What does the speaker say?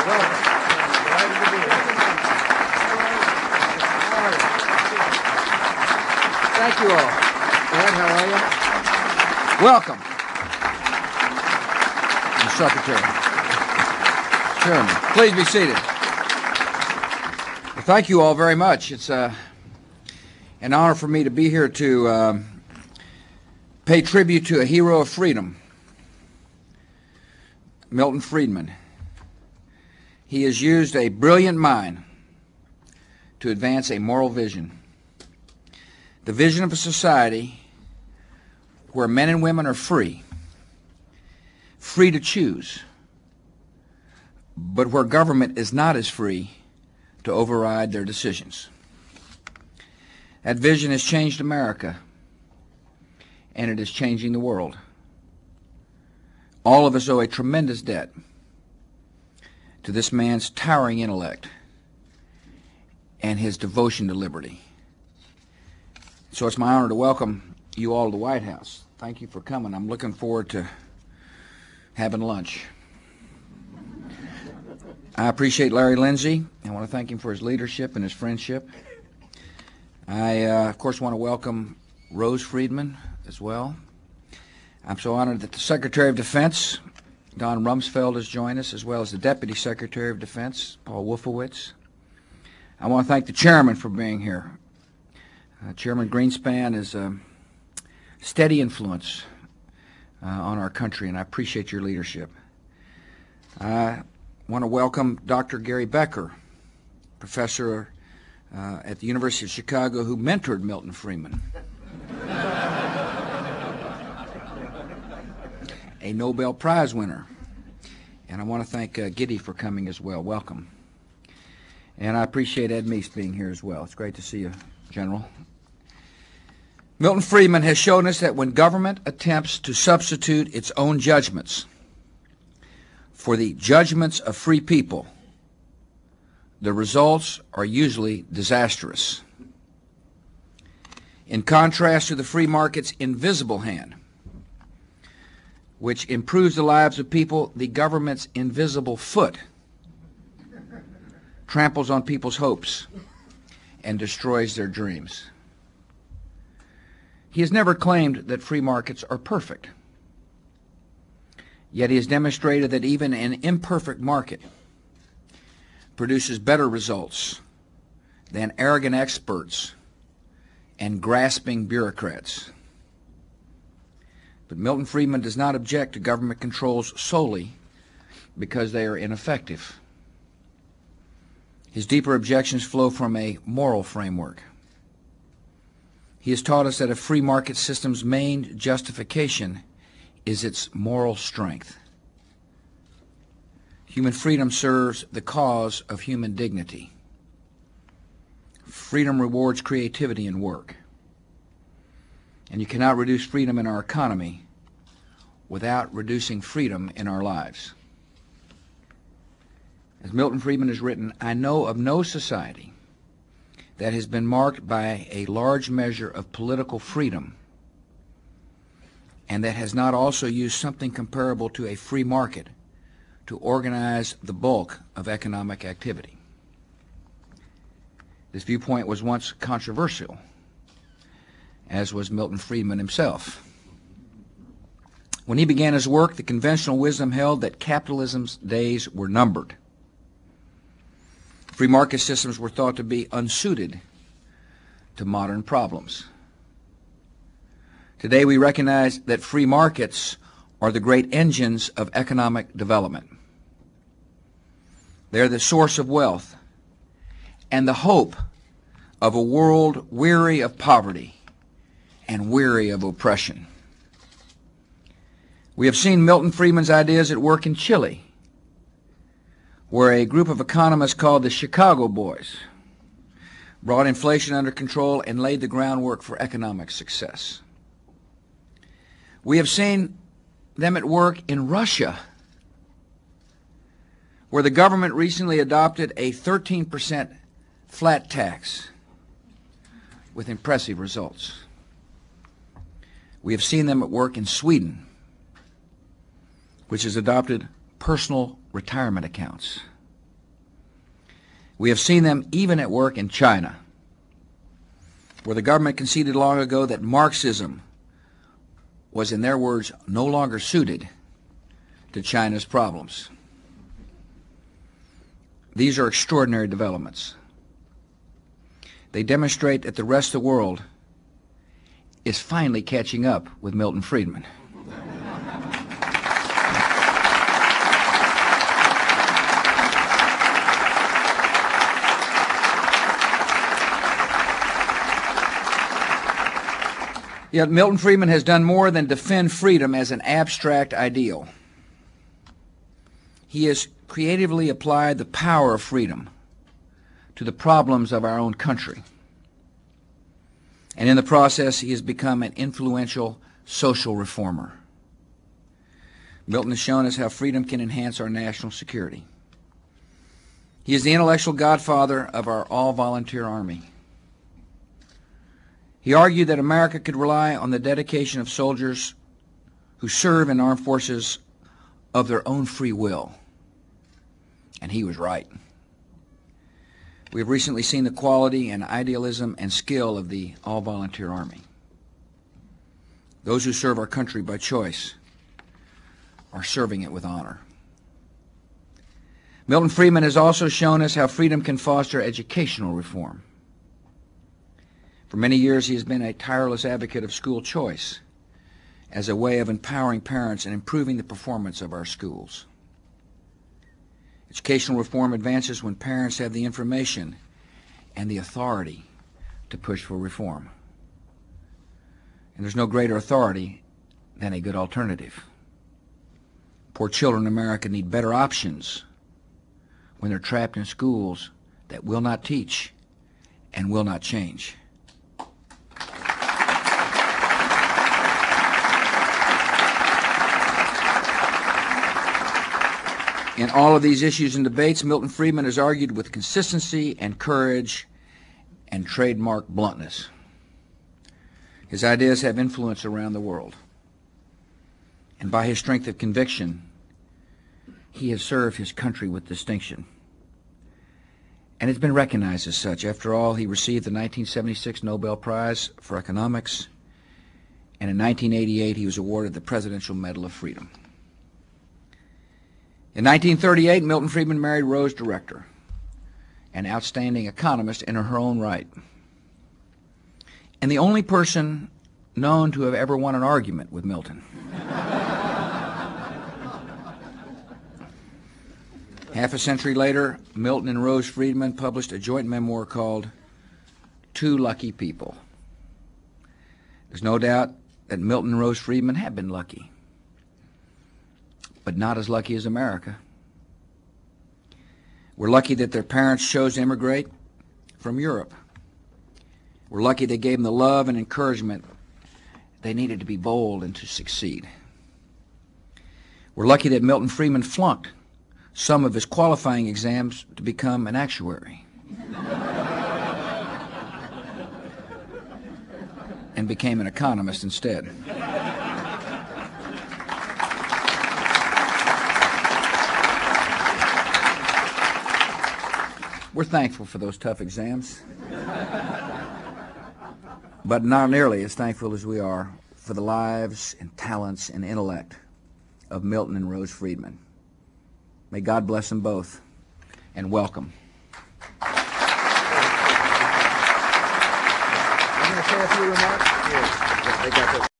Thank you all. Ed, how are you? Welcome. The Secretary. Chairman, please be seated. Well, thank you all very much. It's an honor for me to be here to pay tribute to a hero of freedom, Milton Friedman. He has used a brilliant mind to advance a moral vision. The vision of a society where men and women are free to choose, but where government is not as free to override their decisions. That vision has changed America, and it is changing the world. All of us owe a tremendous debt to this man's towering intellect and his devotion to liberty. So it's my honor to welcome you all to the White House. Thank you for coming. I'm looking forward to having lunch. I appreciate Larry Lindsay. I want to thank him for his leadership and his friendship. I, of course, want to welcome Rose Friedman as well. I'm so honored that the Secretary of Defense, Don Rumsfeld, has joined us, as well as the Deputy Secretary of Defense, Paul Wolfowitz. I want to thank the Chairman for being here. Chairman Greenspan is a steady influence on our country, and I appreciate your leadership. I want to welcome Dr. Gary Becker, professor at the University of Chicago, who mentored Milton Friedman, a Nobel Prize winner. And I want to thank Giddy for coming as well. Welcome. And I appreciate Ed Meese being here as well. It's great to see you, General. Milton Friedman has shown us that when government attempts to substitute its own judgments for the judgments of free people, the results are usually disastrous. In contrast to the free market's invisible hand, which improves the lives of people, the government's invisible foot tramples on people's hopes and destroys their dreams. He has never claimed that free markets are perfect. Yet he has demonstrated that even an imperfect market produces better results than arrogant experts and grasping bureaucrats. But Milton Friedman does not object to government controls solely because they are ineffective. His deeper objections flow from a moral framework. He has taught us that a free market system's main justification is its moral strength. Human freedom serves the cause of human dignity. Freedom rewards creativity and work. And you cannot reduce freedom in our economy without reducing freedom in our lives. As Milton Friedman has written, I know of no society that has been marked by a large measure of political freedom and that has not also used something comparable to a free market to organize the bulk of economic activity. This viewpoint was once controversial, as was Milton Friedman himself. When he began his work, the conventional wisdom held that capitalism's days were numbered. Free market systems were thought to be unsuited to modern problems. Today we recognize that free markets are the great engines of economic development. They're the source of wealth and the hope of a world weary of poverty and weary of oppression. We have seen Milton Friedman's ideas at work in Chile, where a group of economists called the Chicago Boys brought inflation under control and laid the groundwork for economic success. We have seen them at work in Russia, where the government recently adopted a 13% flat tax with impressive results. We have seen them at work in Sweden, which has adopted personal retirement accounts We have seen them even at work in China, where the government conceded long ago that Marxism was, in their words, no longer suited to China's problems. These are extraordinary developments. They demonstrate that the rest of the world is finally catching up with Milton Friedman. Yet Milton Friedman has done more than defend freedom as an abstract ideal. He has creatively applied the power of freedom to the problems of our own country. And in the process, he has become an influential social reformer. Milton has shown us how freedom can enhance our national security. He is the intellectual godfather of our all-volunteer Army. He argued that America could rely on the dedication of soldiers who serve in armed forces of their own free will. And he was right. We have recently seen the quality and idealism and skill of the all-volunteer Army. Those who serve our country by choice are serving it with honor. Milton Friedman has also shown us how freedom can foster educational reform. For many years, he has been a tireless advocate of school choice as a way of empowering parents and improving the performance of our schools. Educational reform advances when parents have the information and the authority to push for reform. And there's no greater authority than a good alternative. Poor children in America need better options when they're trapped in schools that will not teach and will not change. In all of these issues and debates, Milton Friedman has argued with consistency and courage and trademark bluntness. His ideas have influence around the world. And by his strength of conviction, he has served his country with distinction. And it's been recognized as such. After all, he received the 1976 Nobel Prize for Economics, and in 1988 he was awarded the Presidential Medal of Freedom. In 1938, Milton Friedman married Rose Director, an outstanding economist in her own right, and the only person known to have ever won an argument with Milton. Half a century later, Milton and Rose Friedman published a joint memoir called Two Lucky People. There's no doubt that Milton and Rose Friedman have been lucky, but not as lucky as America. We're lucky that their parents chose to immigrate from Europe. We're lucky they gave them the love and encouragement they needed to be bold and to succeed. We're lucky that Milton Friedman flunked some of his qualifying exams to become an actuary and became an economist instead. We're thankful for those tough exams, but not nearly as thankful as we are for the lives and talents and intellect of Milton and Rose Friedman. May God bless them both, and welcome. I'm going to say a few remarks. Yes, they got this.